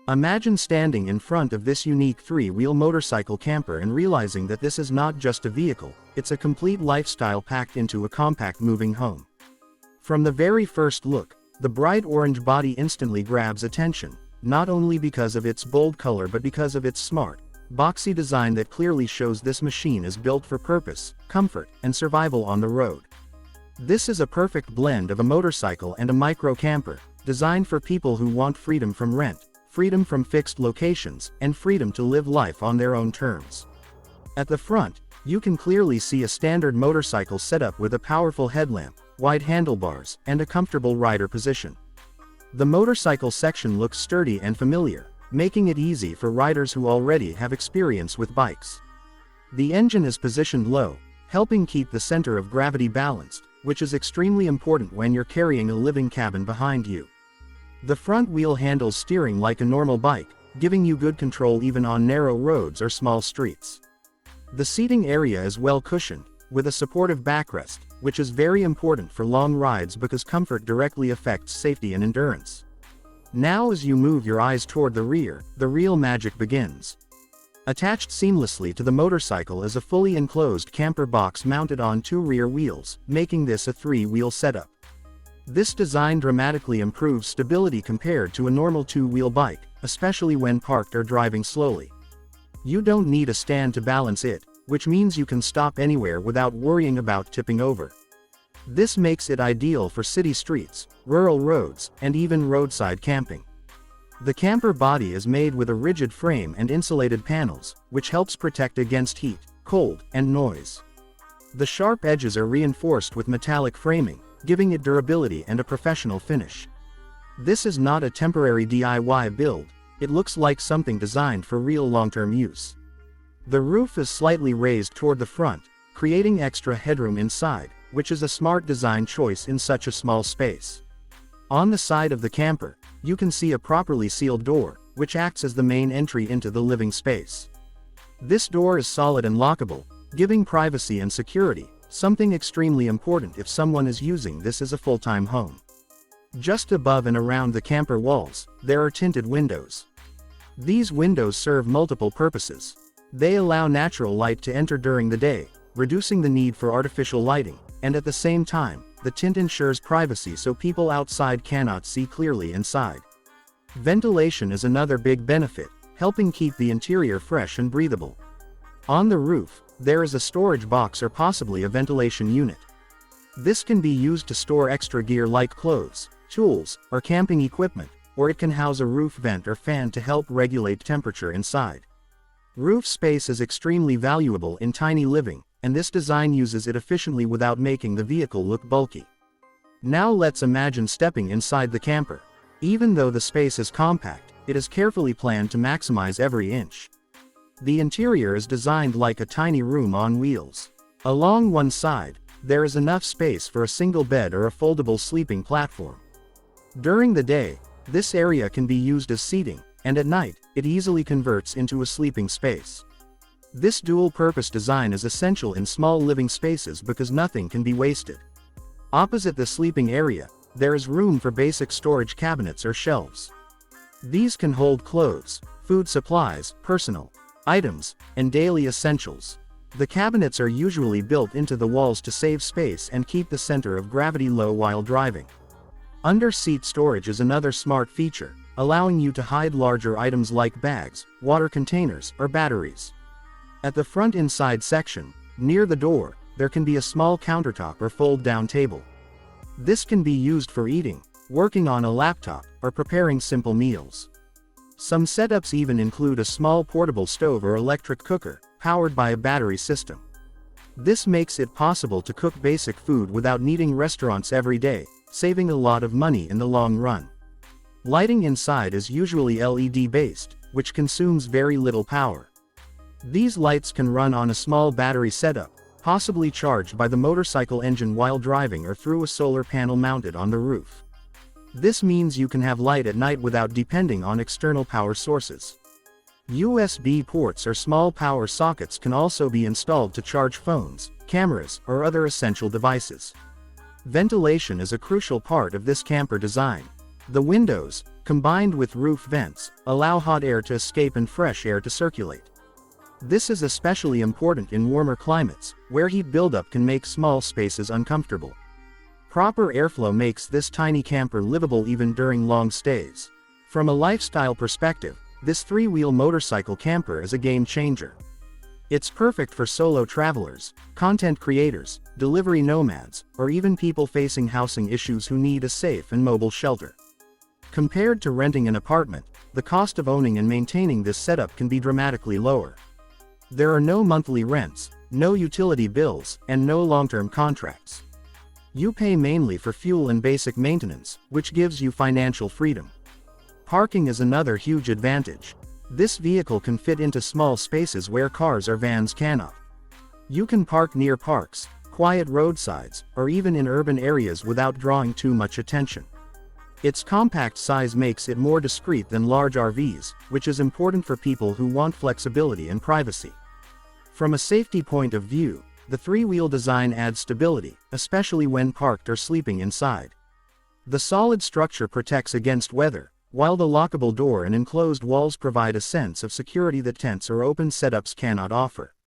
Imagine standing in front of this unique three-wheel motorcycle camper and realizing that this is not just a vehicle, it's a complete lifestyle packed into a compact moving home. From the very first look, the bright orange body instantly grabs attention, not only because of its bold color but because of its smart, boxy design that clearly shows this machine is built for purpose, comfort, and survival on the road. This is a perfect blend of a motorcycle and a micro camper, designed for people who want freedom from rent, freedom from fixed locations, and freedom to live life on their own terms. At the front, you can clearly see a standard motorcycle setup with a powerful headlamp, wide handlebars, and a comfortable rider position. The motorcycle section looks sturdy and familiar, making it easy for riders who already have experience with bikes. The engine is positioned low, helping keep the center of gravity balanced, which is extremely important when you're carrying a living cabin behind you. The front wheel handles steering like a normal bike, giving you good control even on narrow roads or small streets. The seating area is well cushioned, with a supportive backrest, which is very important for long rides because comfort directly affects safety and endurance. Now as you move your eyes toward the real magic begins. Attached seamlessly to the motorcycle is a fully enclosed camper box mounted on two rear wheels, making this a three-wheel setup. This design dramatically improves stability compared to a normal two-wheel bike, especially when parked or driving slowly. You don't need a stand to balance it, which means you can stop anywhere without worrying about tipping over. This makes it ideal for city streets, rural roads, and even roadside camping. The camper body is made with a rigid frame and insulated panels, which helps protect against heat, cold, and noise. The sharp edges are reinforced with metallic framing, giving it durability and a professional finish. This is not a temporary DIY build, it looks like something designed for real long-term use. The roof is slightly raised toward the front, creating extra headroom inside, which is a smart design choice in such a small space. On the side of the camper, you can see a properly sealed door, which acts as the main entry into the living space. This door is solid and lockable, giving privacy and security, something extremely important if someone is using this as a full-time home. Just above and around the camper walls, there are tinted windows. These windows serve multiple purposes. They allow natural light to enter during the day, reducing the need for artificial lighting, and at the same time, the tint ensures privacy so people outside cannot see clearly inside. Ventilation is another big benefit, helping keep the interior fresh and breathable. On the roof, there is a storage box or possibly a ventilation unit. This can be used to store extra gear like clothes, tools, or camping equipment, or it can house a roof vent or fan to help regulate temperature inside. Roof space is extremely valuable in tiny living, and this design uses it efficiently without making the vehicle look bulky. Now let's imagine stepping inside the camper. Even though the space is compact, it is carefully planned to maximize every inch. The interior is designed like a tiny room on wheels. Along one side, there is enough space for a single bed or a foldable sleeping platform. During the day, this area can be used as seating, and at night, it easily converts into a sleeping space. This dual-purpose design is essential in small living spaces because nothing can be wasted. Opposite the sleeping area, there is room for basic storage cabinets or shelves. These can hold clothes, food supplies, personal items, and daily essentials. The cabinets are usually built into the walls to save space and keep the center of gravity low while driving. Under-seat storage is another smart feature, allowing you to hide larger items like bags, water containers, or batteries. At the front inside section, near the door, there can be a small countertop or fold-down table. This can be used for eating, working on a laptop, or preparing simple meals. Some setups even include a small portable stove or electric cooker, powered by a battery system. This makes it possible to cook basic food without needing restaurants every day, saving a lot of money in the long run. Lighting inside is usually LED-based, which consumes very little power. These lights can run on a small battery setup, possibly charged by the motorcycle engine while driving or through a solar panel mounted on the roof. This means you can have light at night without depending on external power sources. USB ports or small power sockets can also be installed to charge phones, cameras, or other essential devices. Ventilation is a crucial part of this camper design. The windows, combined with roof vents, allow hot air to escape and fresh air to circulate. This is especially important in warmer climates, where heat buildup can make small spaces uncomfortable. Proper airflow makes this tiny camper livable even during long stays. From a lifestyle perspective, this three-wheel motorcycle camper is a game changer. It's perfect for solo travelers, content creators, delivery nomads, or even people facing housing issues who need a safe and mobile shelter. Compared to renting an apartment, the cost of owning and maintaining this setup can be dramatically lower. There are no monthly rents, no utility bills, and no long-term contracts. You pay mainly for fuel and basic maintenance, which gives you financial freedom. Parking is another huge advantage. This vehicle can fit into small spaces where cars or vans cannot. You can park near parks, quiet roadsides, or even in urban areas without drawing too much attention. Its compact size makes it more discreet than large RVs, which is important for people who want flexibility and privacy. From a safety point of view, the three-wheel design adds stability, especially when parked or sleeping inside. The solid structure protects against weather, while the lockable door and enclosed walls provide a sense of security that tents or open setups cannot offer.